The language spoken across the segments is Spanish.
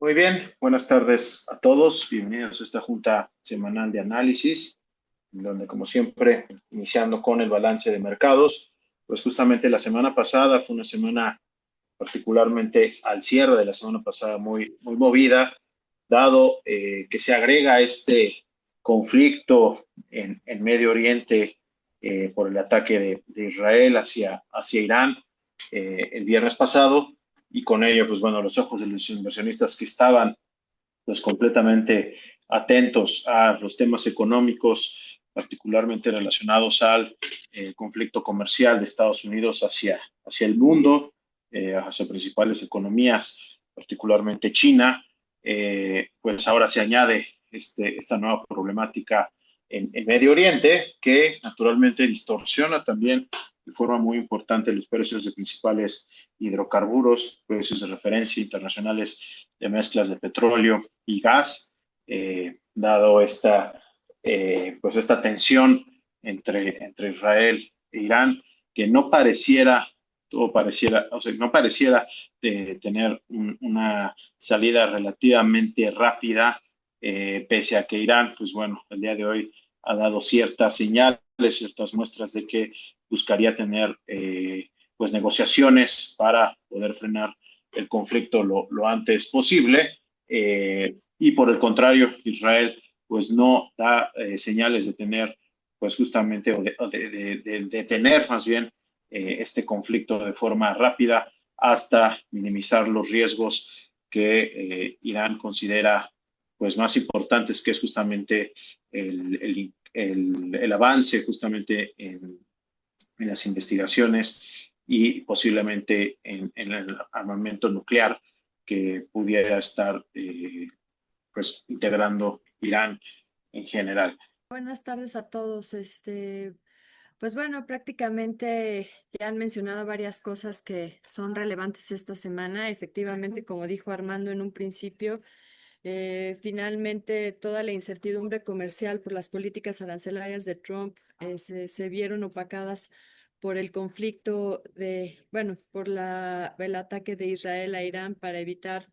Muy bien, buenas tardes a todos. Bienvenidos a esta junta semanal de análisis, en donde, como siempre, iniciando con el balance de mercados, pues justamente la semana pasada fue una semana particularmente al cierre de la semana pasada muy movida, dado que se agrega este conflicto en Medio Oriente por el ataque de Israel hacia Irán el viernes pasado y con ello, pues bueno, los ojos de los inversionistas que estaban pues completamente atentos a los temas económicos, particularmente relacionados al conflicto comercial de Estados Unidos hacia el mundo, hacia principales economías, particularmente China, pues ahora se añade esta nueva problemática en Medio Oriente, que naturalmente distorsiona también de forma muy importante los precios de principales hidrocarburos, precios de referencia internacionales de mezclas de petróleo y gas, dado pues esta tensión entre Israel e Irán, que no pareciera, todo pareciera, o sea, no pareciera tener una salida relativamente rápida, pese a que Irán, pues bueno, el día de hoy ha dado ciertas señales, ciertas muestras de que buscaría tener pues negociaciones para poder frenar el conflicto lo antes posible. Y por el contrario, Israel pues no da señales de tener pues justamente de tener más bien este conflicto de forma rápida hasta minimizar los riesgos que Irán considera pues más importantes, que es justamente el avance justamente en las investigaciones y posiblemente en el armamento nuclear que pudiera estar pues integrando Irán en general. Buenas tardes a todos. Pues bueno, prácticamente ya han mencionado varias cosas que son relevantes esta semana. Efectivamente, como dijo Armando en un principio, finalmente toda la incertidumbre comercial por las políticas arancelarias de Trump se vieron opacadas por el conflicto bueno, por el ataque de Israel a Irán para evitar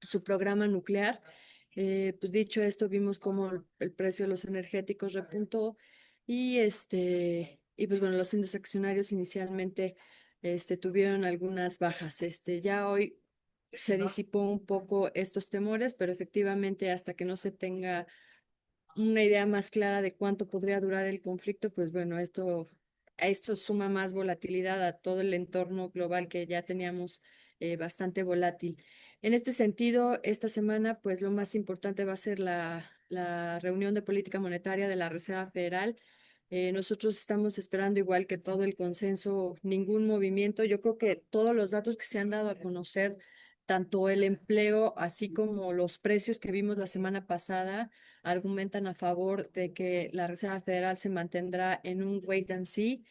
su programa nuclear. Pues dicho esto, vimos cómo el precio de los energéticos repuntó y pues bueno, los índices accionarios inicialmente tuvieron algunas bajas. Ya hoy se disipó un poco estos temores, pero efectivamente hasta que no se tenga una idea más clara de cuánto podría durar el conflicto, pues bueno, esto suma más volatilidad a todo el entorno global que ya teníamos bastante volátil. En este sentido, esta semana, pues lo más importante va a ser la reunión de política monetaria de la Reserva Federal. Nosotros estamos esperando, igual que todo el consenso, ningún movimiento. Yo creo que todos los datos que se han dado a conocer, tanto el empleo, así como los precios que vimos la semana pasada, argumentan a favor de que la Reserva Federal se mantendrá en un wait and see.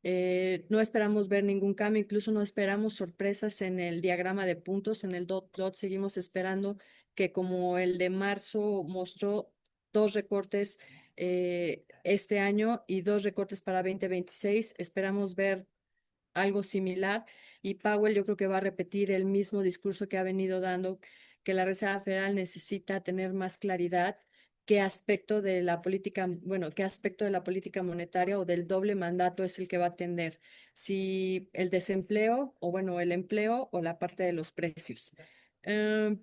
No esperamos ver ningún cambio, incluso no esperamos sorpresas en el diagrama de puntos, en el dot plot. Seguimos esperando que, como el de marzo mostró dos recortes este año y dos recortes para 2026, esperamos ver algo similar, y Powell yo creo que va a repetir el mismo discurso que ha venido dando, que la Reserva Federal necesita tener más claridad qué aspecto de la política, bueno, qué aspecto de la política monetaria o del doble mandato es el que va a atender, si el desempleo o bueno, el empleo o la parte de los precios. Eh,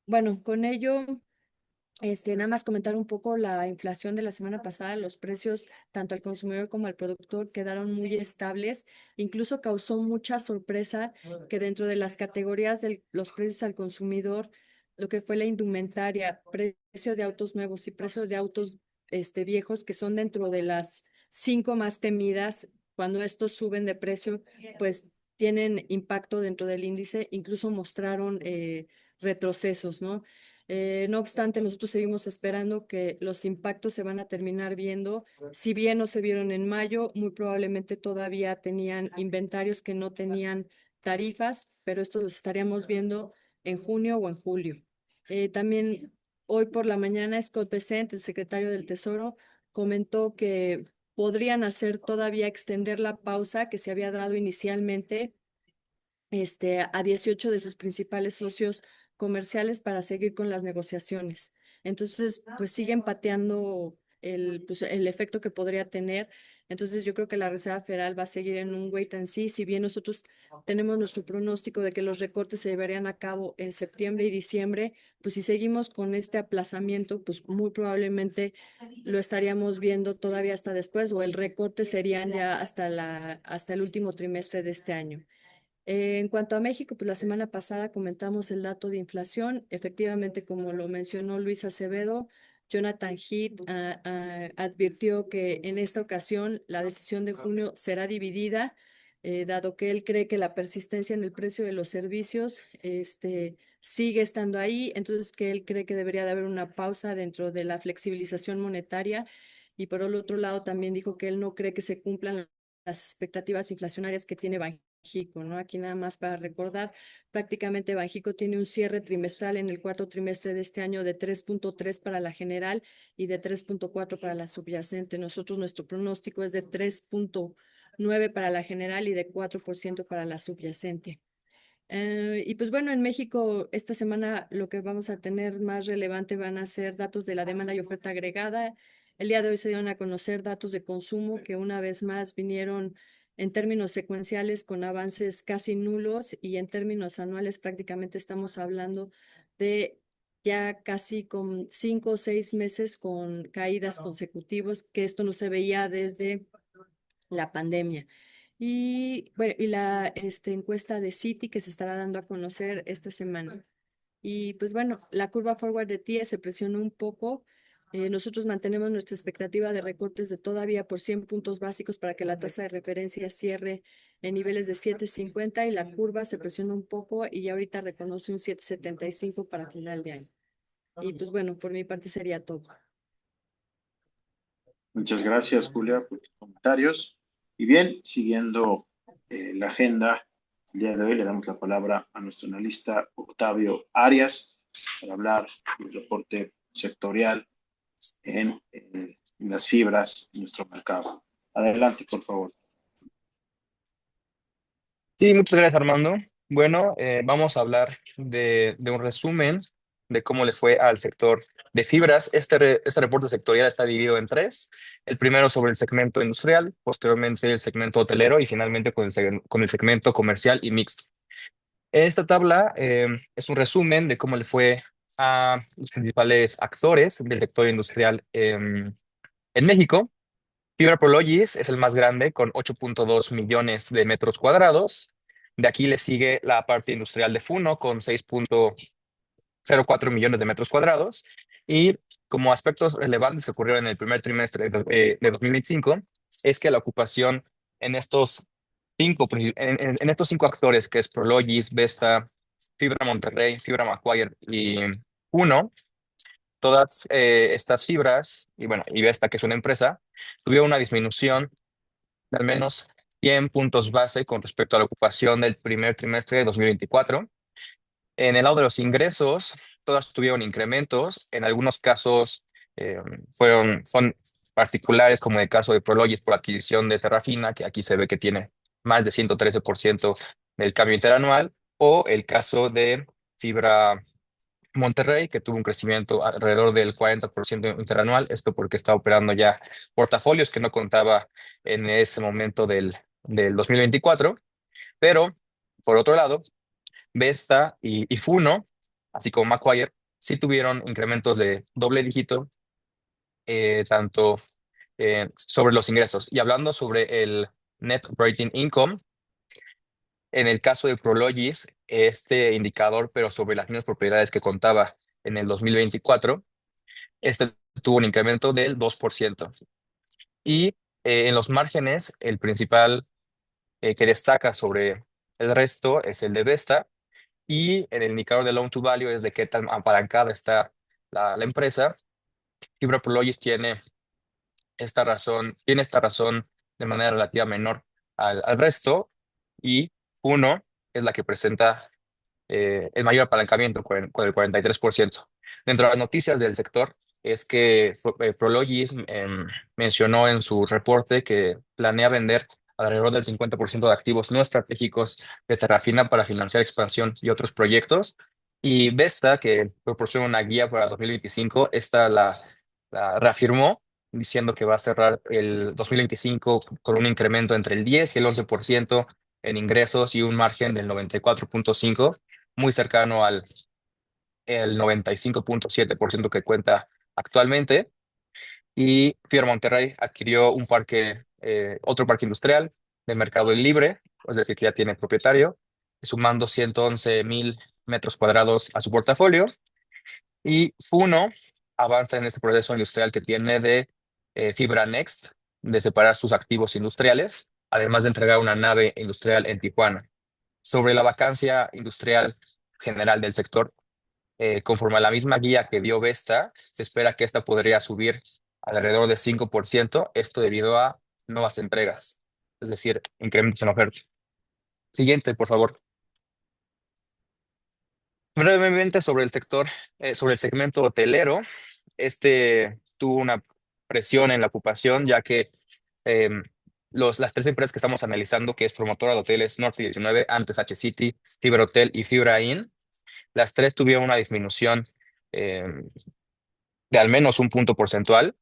bueno, con ello nada más comentar un poco la inflación de la semana pasada. Los precios, tanto al consumidor como al productor, quedaron muy estables. Incluso causó mucha sorpresa que dentro de las categorías de los precios al consumidor, lo que fue la indumentaria, precio de autos nuevos y precio de autos viejos, que son dentro de las cinco más temidas, cuando estos suben de precio, pues tienen impacto dentro del índice, incluso mostraron retrocesos, ¿no? No obstante, nosotros seguimos esperando que los impactos se van a terminar viendo. Si bien no se vieron en mayo, muy probablemente todavía tenían inventarios que no tenían tarifas, pero estos los estaríamos viendo en junio o en julio. También hoy por la mañana, Scott Bessent, el secretario del Tesoro, comentó que podrían hacer todavía extender la pausa que se había dado inicialmente a 18 de sus principales socios comerciales para seguir con las negociaciones. Entonces, pues siguen pateando pues, el efecto que podría tener. Entonces, yo creo que la Reserva Federal va a seguir en un wait and see, si bien nosotros tenemos nuestro pronóstico de que los recortes se llevarían a cabo en septiembre y diciembre, pues si seguimos con este aplazamiento, pues muy probablemente lo estaríamos viendo todavía hasta después, o el recorte serían ya hasta el último trimestre de este año. En cuanto a México, pues la semana pasada comentamos el dato de inflación. Efectivamente, como lo mencionó Luis Acevedo, Jonathan Heath advirtió que en esta ocasión la decisión de junio será dividida, dado que él cree que la persistencia en el precio de los servicios sigue estando ahí, entonces que él cree que debería de haber una pausa dentro de la flexibilización monetaria. Y por el otro lado, también dijo que él no cree que se cumplan las expectativas inflacionarias que tiene Banxico, ¿no? Aquí nada más para recordar, prácticamente Banxico tiene un cierre trimestral en el cuarto trimestre de este año de 3.3 para la general y de 3.4 para la subyacente. Nosotros, nuestro pronóstico es de 3.9 para la general y de 4% para la subyacente. Y pues bueno, en México esta semana lo que vamos a tener más relevante van a ser datos de la demanda y oferta agregada. El día de hoy se dieron a conocer datos de consumo que una vez más vinieron en términos secuenciales con avances casi nulos, y en términos anuales prácticamente estamos hablando de ya casi con 5 o 6 meses con caídas consecutivas, que esto no se veía desde la pandemia. Y bueno, y la encuesta de Citi que se estará dando a conocer esta semana. Y pues bueno, la curva forward de TIE se presionó un poco. Nosotros mantenemos nuestra expectativa de recortes de todavía por 100 puntos básicos para que la tasa de referencia cierre en niveles de 7.50, y la curva se presionó un poco y ya ahorita reconoce un 7.75 para final de año. Y pues bueno, por mi parte sería todo. Muchas gracias, Julia, por tus comentarios. Y bien, siguiendo la agenda, el día de hoy le damos la palabra a nuestro analista Octavio Arias para hablar del reporte sectorial en las fibras de nuestro mercado. Adelante, por favor. Sí, muchas gracias, Armando. Bueno, vamos a hablar de un resumen de cómo le fue al sector de fibras. Este reporte sectorial está dividido en tres. El primero sobre el segmento industrial, posteriormente el segmento hotelero y finalmente con el segmento comercial y mixto. Esta tabla es un resumen de cómo le fue a los principales actores del sector industrial en México. Fibra Prologis es el más grande con 8.2 millones de metros cuadrados. De aquí le sigue la parte industrial de Funo con 6.04 millones de metros cuadrados. Y como aspectos relevantes que ocurrieron en el primer trimestre de 2025 es que la ocupación en estos cinco actores, que es Prologis, Vesta, Fibra Monterrey, Fibra Macquarie y Funo, todas estas fibras, y bueno, y Vesta, que es una empresa, tuvieron una disminución de al menos 100 puntos base con respecto a la ocupación del primer trimestre de 2024. En el lado de los ingresos, todas tuvieron incrementos. En algunos casos son particulares, como en el caso de Prologis por adquisición de Terrafina, que aquí se ve que tiene más de 113% del cambio interanual, o el caso de Fibra Monterrey, que tuvo un crecimiento alrededor del 40% interanual, esto porque está operando ya portafolios que no contaba en ese momento del 2024. Pero, por otro lado, Vesta y Funo, así como Macquarie, sí tuvieron incrementos de doble dígito, tanto sobre los ingresos. Y hablando sobre el Net Operating Income, en el caso de Prologis, este indicador, pero sobre las mismas propiedades que contaba en el 2024, este tuvo un incremento del 2%. Y en los márgenes, el principal que destaca sobre el resto es el de Vesta. Y en el indicador de loan to value es de qué tan apalancada está la empresa. Fibra Prologis tiene esta razón de manera relativa menor al resto. Y uno es la que presenta el mayor apalancamiento con el 43%. Dentro de las noticias del sector es que Prologis mencionó en su reporte que planea vender alrededor del 50% de activos no estratégicos de Terrafina para financiar expansión y otros proyectos. Y Vesta, que proporciona una guía para 2025, esta la reafirmó diciendo que va a cerrar el 2025 con un incremento entre el 10 y el 11% en ingresos y un margen del 94.5, muy cercano al el 95.7% que cuenta actualmente. Y Fibra Monterrey adquirió otro parque industrial de mercado libre, es decir, que ya tiene propietario, sumando 111,000 metros cuadrados a su portafolio. Y Funo avanza en este proceso industrial que tiene de Fibra Next, de separar sus activos industriales, además de entregar una nave industrial en Tijuana. Sobre la vacancia industrial general del sector, conforme a la misma guía que dio Vesta, se espera que esta podría subir alrededor de 5%, esto debido a nuevas entregas, es decir, incrementos en oferta. Siguiente, por favor. Brevemente sobre el segmento hotelero, este tuvo una presión en la ocupación, ya que em, las tres empresas que estamos analizando, que es promotora de hoteles Norte 19, antes H-City, Fibra Hotel y Fibra Inn, las tres tuvieron una disminución em, de al menos un punto porcentual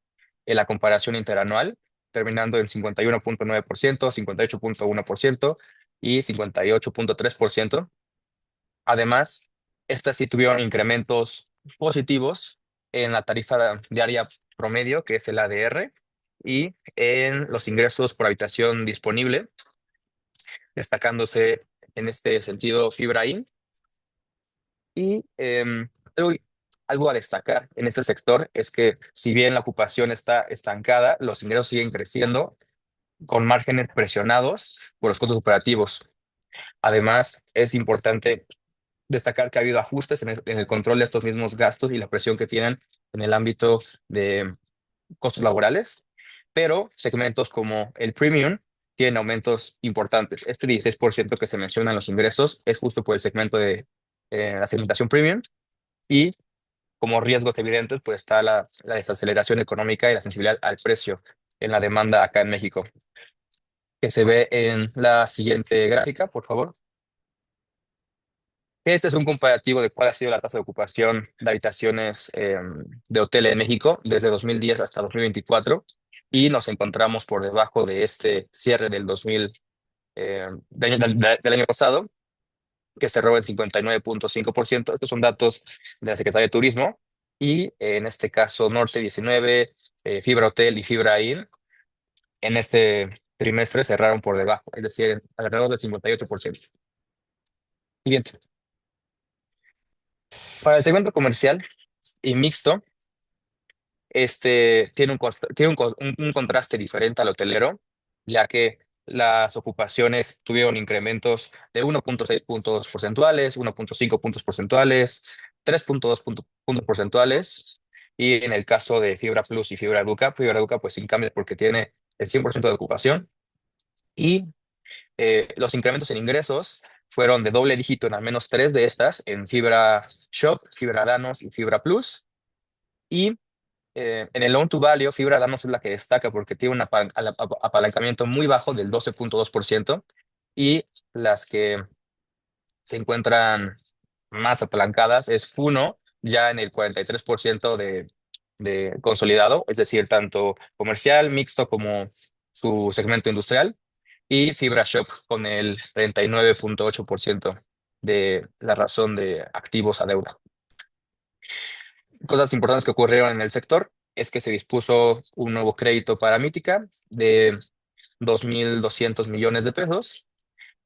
en la comparación interanual, terminando en 51.9%, 58.1% y 58.3%. Además, estas sí tuvieron incrementos positivos en la tarifa diaria promedio, que es el ADR, y en los ingresos por habitación disponible, destacándose en este sentido Fibra Inn. Y algo a destacar en este sector es que si bien la ocupación está estancada, los ingresos siguen creciendo con márgenes presionados por los costos operativos. Además, es importante destacar que ha habido ajustes en el control de estos mismos gastos y la presión que tienen en el ámbito de costos laborales, pero segmentos como el premium tienen aumentos importantes. Este 16% que se menciona en los ingresos es justo por el segmento de la segmentación premium, y como riesgos evidentes, pues está la desaceleración económica y la sensibilidad al precio en la demanda acá en México, que se ve en la siguiente gráfica, por favor. Este es un comparativo de cuál ha sido la tasa de ocupación de habitaciones de hotel en México desde 2010 hasta 2024, y nos encontramos por debajo de este cierre del año pasado, que cerró en 59.5%. Estos son datos de la Secretaría de Turismo, y en este caso Norte 19, Fibra Hotel y Fibra Inn en este trimestre cerraron por debajo, es decir, alrededor del 58%. Siguiente. Para el segmento comercial y mixto, tiene un contraste diferente al hotelero, ya que las ocupaciones tuvieron incrementos de 1.6 puntos porcentuales, 1.5 puntos porcentuales, 3.2 puntos porcentuales, y en el caso de Fibra Plus y Fibra Educa pues sin cambios porque tiene el 100% de ocupación, y los incrementos en ingresos fueron de doble dígito en al menos tres de estas, en Fibra Shop, Fibra Danos y Fibra Plus. Y en el loan to value, Fibra Danos es la que destaca porque tiene un apalancamiento muy bajo del 12.2%, y las que se encuentran más apalancadas es Funo, ya en el 43% de consolidado, es decir, tanto comercial, mixto como su segmento industrial, y Fibra Shop con el 39.8% de la razón de activos a deuda. Cosas importantes que ocurrieron en el sector es que se dispuso un nuevo crédito para Mítica de 2.200 millones de pesos,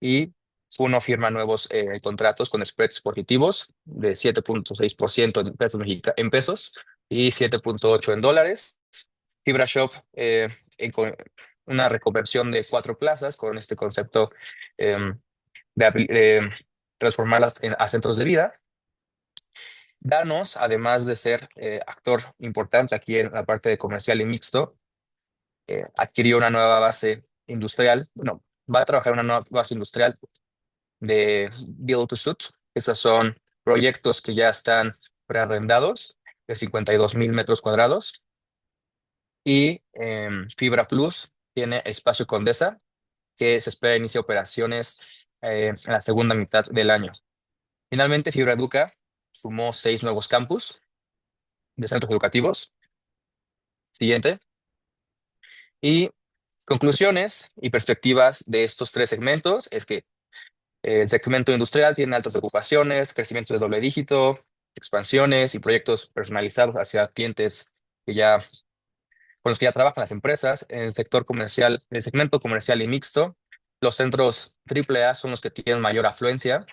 y uno firma nuevos contratos con spreads positivos de 7.6% en pesos y 7.8% en dólares. Fibra Shop, con una reconversión de 4 plazas con este concepto de transformarlas a centros de vida. Danos, además de ser actor importante aquí en la parte de comercial y mixto, adquirió una nueva base industrial. Bueno, va a trabajar en una nueva base industrial de Build to Suit. Esos son proyectos que ya están prearrendados de 52,000 metros cuadrados. Y Fibra Plus tiene Espacio Condesa, que se espera inicie operaciones en la segunda mitad del año. Finalmente, Fibra Educa sumó 6 nuevos campus de centros educativos. Siguiente. Y conclusiones y perspectivas de estos tres segmentos es que el segmento industrial tiene altas ocupaciones, crecimiento de doble dígito, expansiones y proyectos personalizados hacia clientes que ya, con los que ya trabajan las empresas. En el sector comercial, el segmento comercial y mixto, los centros AAA son los que tienen mayor afluencia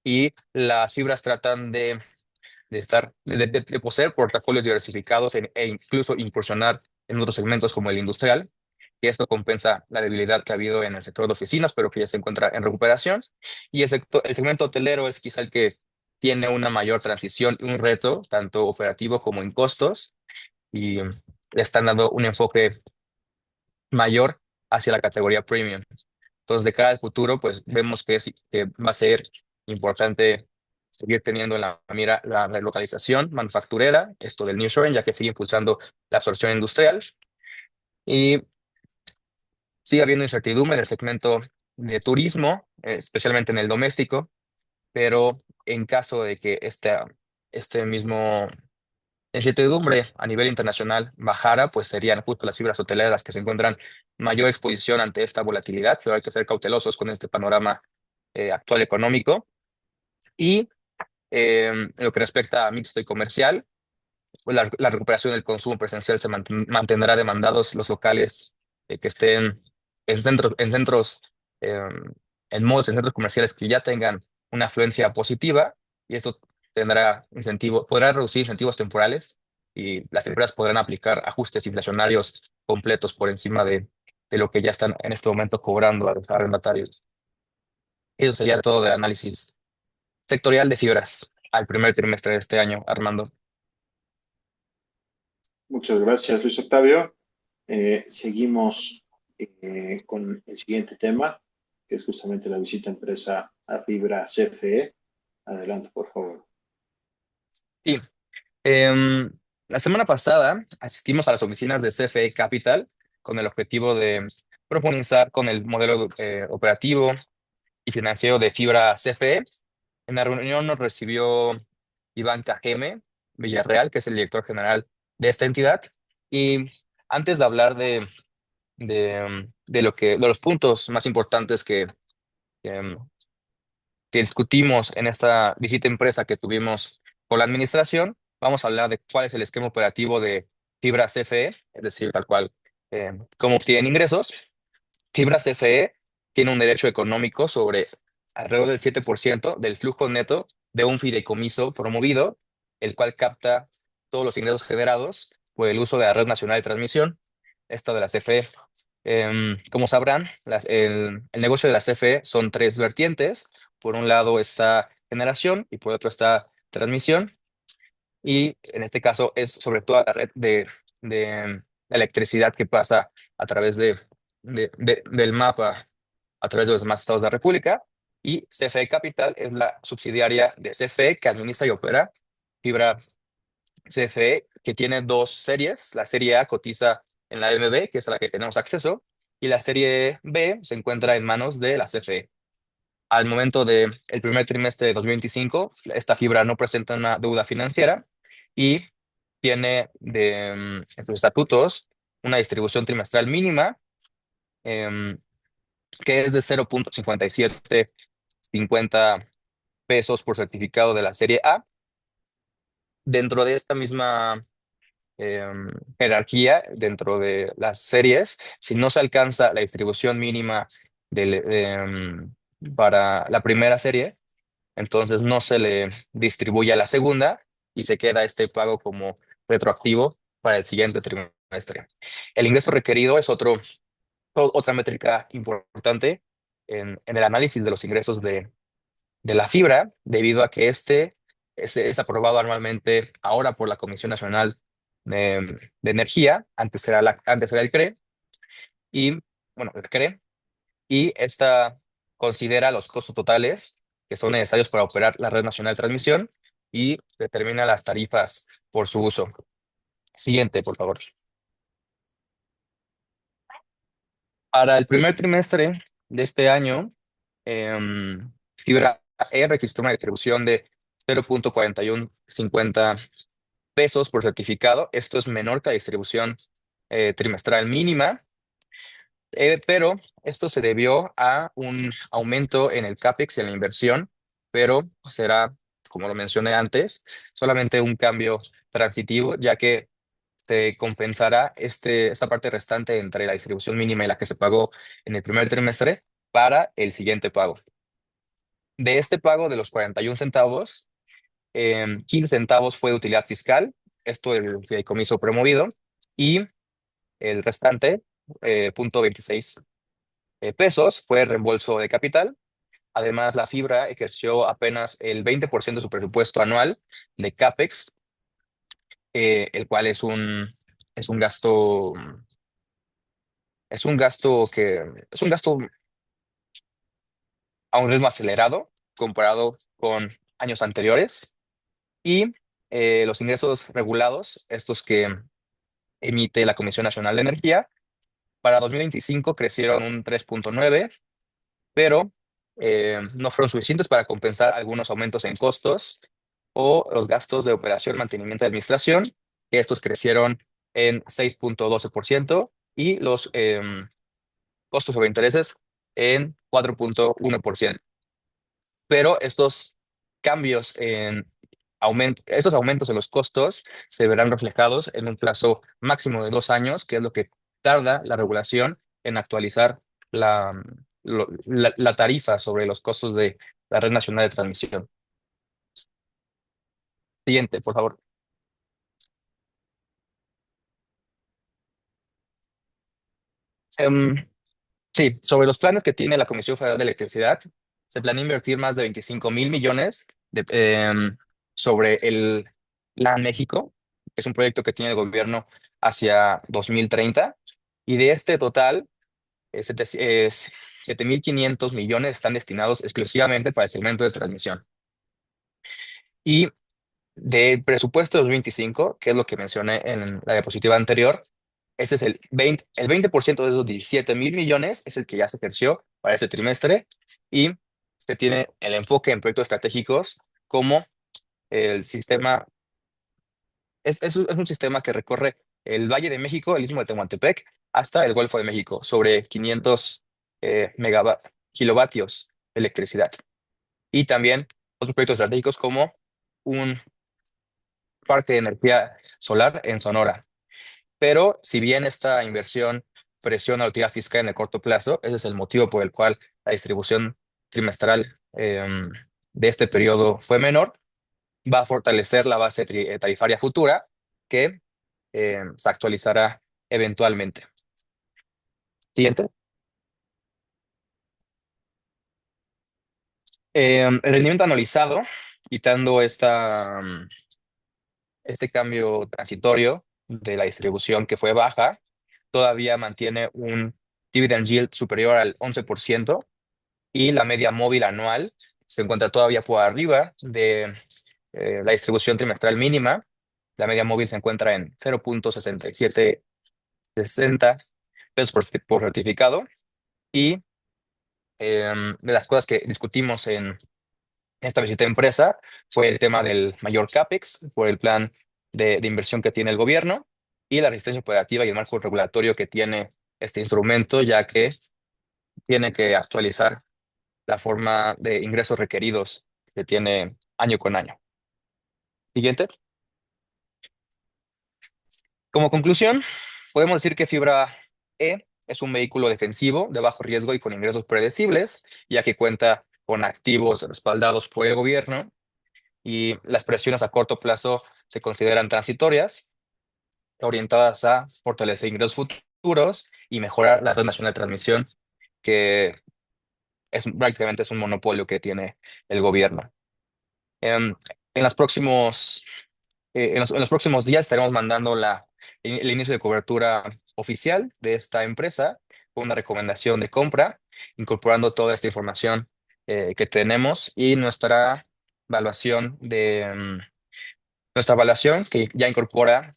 y las fibras tratan de poseer portafolios diversificados e incluso incursionar en otros segmentos como el industrial, y esto compensa la debilidad que ha habido en el sector de oficinas, pero que ya se encuentra en recuperación. Y el segmento hotelero es quizá el que tiene una mayor transición y un reto, tanto operativo como en costos, y le están dando un enfoque mayor hacia la categoría premium. Entonces, de cara al futuro, pues vemos que va a ser importante seguir teniendo en la mira la relocalización manufacturera, esto del nearshoring, ya que sigue impulsando la absorción industrial y sigue habiendo incertidumbre en el segmento de turismo, especialmente en el doméstico, pero en caso de que este mismo incertidumbre a nivel internacional bajara, pues serían justo las fibras hoteleras las que se encuentran mayor exposición ante esta volatilidad, pero hay que ser cautelosos con este panorama actual económico. Y en lo que respecta a mixto y comercial, pues la recuperación del consumo presencial se mantendrá demandados los locales que estén en centros, eh, en malls, en centros comerciales que ya tengan una afluencia positiva, y esto podrá reducir incentivos temporales y las empresas podrán aplicar ajustes inflacionarios completos por encima de lo que ya están en este momento cobrando a los arrendatarios. Eso sería todo de análisis sectorial de fibras al primer trimestre de este año, Armando. Muchas gracias, Luis Octavio. Seguimos con el siguiente tema, que es justamente la visita a empresa a Fibra CFE. Adelante, por favor. Sí, em, la semana pasada asistimos a las oficinas de CFE Capital con el objetivo de profundizar con el modelo operativo y financiero de Fibra CFE. En la reunión nos recibió Iván Cajeme Villarreal, que es el director general de esta entidad. Y antes de hablar de los puntos más importantes que, que discutimos en esta visita empresa que tuvimos con la administración, vamos a hablar de cuál es el esquema operativo de Fibra CFE, es decir, tal cual, cómo obtienen ingresos. Fibra CFE tiene un derecho económico sobre alrededor del 7% del flujo neto de un fideicomiso promovido, el cual capta todos los ingresos generados por el uso de la red nacional de transmisión, esta de la CFE. Como sabrán, el negocio de la CFE son tres vertientes. Por un lado está generación y por otro está transmisión. Y en este caso es sobre todo la red de electricidad que pasa a través del mapa, a través de los demás estados de la República. Y CFE Capital es la subsidiaria de CFE que administra y opera Fibra CFE, que tiene dos series. La serie A cotiza en la MB, que es a la que tenemos acceso, y la serie B se encuentra en manos de la CFE. Al momento del primer trimestre de 2025, esta fibra no presenta una deuda financiera y tiene en sus estatutos una distribución trimestral mínima, em, que es de 0.5750 pesos por certificado de la serie A. Dentro de esta misma jerarquía, dentro de las series, si no se alcanza la distribución mínima para la primera serie, entonces no se le distribuye a la segunda y se queda este pago como retroactivo para el siguiente trimestre. El ingreso requerido es otra métrica importante en el análisis de los ingresos de la fibra, debido a que es aprobado anualmente ahora por la Comisión Nacional de Energía, antes era el CRE, y bueno, el CRE, y esta considera los costos totales que son necesarios para operar la red nacional de transmisión y determina las tarifas por su uso. Siguiente, por favor. Para el primer trimestre de este año, Fibra E registró una distribución de 0.4150 pesos por certificado. Esto es menor que la distribución trimestral mínima, pero esto se debió a un aumento en el CAPEX y en la inversión, pero será, como lo mencioné antes, solamente un cambio transitivo, ya que se compensará esta parte restante entre la distribución mínima y la que se pagó en el primer trimestre para el siguiente pago. De este pago de los 41 centavos, 15 centavos fue de utilidad fiscal, esto del fideicomiso promovido, y el restante, 0.26 pesos, fue reembolso de capital. Además, la fibra ejerció apenas el 20% de su presupuesto anual de CAPEX, el cual es un gasto, es un gasto a un ritmo acelerado comparado con años anteriores. Y los ingresos regulados, estos que emite la Comisión Nacional de Energía, para 2025 crecieron un 3.9, pero no fueron suficientes para compensar algunos aumentos en costos o los gastos de operación, mantenimiento y administración, que estos crecieron en 6.12% y los costos sobre intereses en 4.1%. Pero estos cambios estos aumentos en los costos se verán reflejados en un plazo máximo de 2 años, que es lo que tarda la regulación en actualizar la tarifa sobre los costos de la Red Nacional de Transmisión. Siguiente, por favor. Em, sí, sobre los planes que tiene la Comisión Federal de Electricidad, se planea invertir más de 25.000 millones sobre el Plan México, que es un proyecto que tiene el gobierno hacia 2030, y de este total, 7.500 millones están destinados exclusivamente para el segmento de transmisión. Y del presupuesto de 2025, que es lo que mencioné en la diapositiva anterior, ese es el 20% de esos 17.000 millones es el que ya se ejerció para este trimestre, y se tiene el enfoque en proyectos estratégicos como el sistema, es un sistema que recorre el Valle de México, el Istmo de Tehuantepec, hasta el Golfo de México, sobre 500 kilovatios de electricidad. Y también otros proyectos estratégicos como un parque de energía solar en Sonora. Pero si bien esta inversión presiona la utilidad fiscal en el corto plazo, ese es el motivo por el cual la distribución trimestral de este periodo fue menor, va a fortalecer la base tarifaria futura que se actualizará eventualmente. Siguiente. El rendimiento anualizado, quitando este cambio transitorio de la distribución que fue baja, todavía mantiene un dividend yield superior al 11%, y la media móvil anual se encuentra todavía por arriba de la distribución trimestral mínima. La media móvil se encuentra en 0.6760 pesos por certificado. Y de las cosas que discutimos en esta visita de empresa fue el tema del mayor CAPEX por el plan de inversión que tiene el gobierno y la resistencia operativa y el marco regulatorio que tiene este instrumento, ya que tiene que actualizar la forma de ingresos requeridos que tiene año con año. Siguiente. Como conclusión, podemos decir que Fibra E es un vehículo defensivo de bajo riesgo y con ingresos predecibles, ya que cuenta con activos respaldados por el gobierno, y las presiones a corto plazo se consideran transitorias, orientadas a fortalecer ingresos futuros y mejorar la red nacional de transmisión, que prácticamente es un monopolio que tiene el gobierno. Em, en los próximos, en los próximos días estaremos mandando el inicio de cobertura oficial de esta empresa con una recomendación de compra, incorporando toda esta información que tenemos, y nuestra evaluación que ya incorpora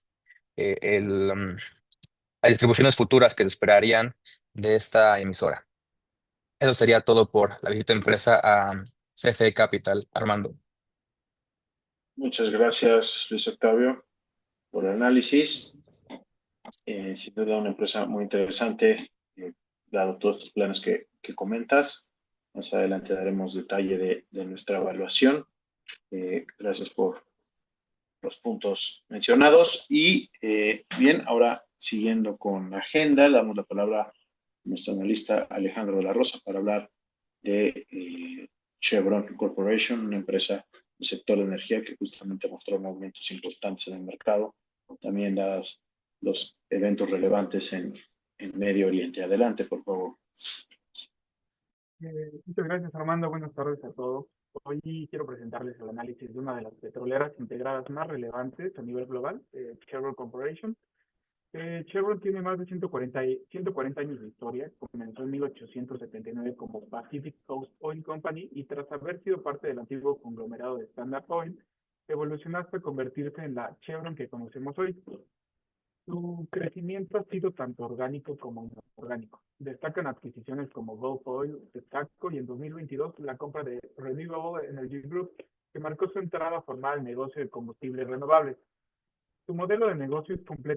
las distribuciones futuras que se esperarían de esta emisora. Eso sería todo por la visita de empresa a CFE Capital, Armando. Muchas gracias, Luis Octavio, por el análisis. Sin duda una empresa muy interesante, dado todos los planes que comentas. Más adelante daremos detalle de nuestra evaluación. Gracias por los puntos mencionados. Y bien, ahora siguiendo con la agenda, damos la palabra a nuestro analista Alejandro de la Rosa para hablar de Chevron Corporation, una empresa del sector de energía que justamente mostró movimientos importantes en el mercado, también dados los eventos relevantes en Medio Oriente. Adelante, por favor. Muchas gracias, Armando. Buenas tardes a todos. Hoy quiero presentarles el análisis de una de las petroleras integradas más relevantes a nivel global, Chevron Corporation. Chevron tiene más de 140 años de historia. Comenzó en 1879 como Pacific Coast Oil Company y tras haber sido parte del antiguo conglomerado de Standard Oil, evolucionó hasta convertirse en la Chevron que conocemos hoy. Su crecimiento ha sido tanto orgánico como inorgánico. Destacan adquisiciones como Gulf Oil, Texaco y en 2022 la compra de Renewable Energy Group, que marcó su entrada formal al negocio de combustibles renovables. Su modelo de negocio es completo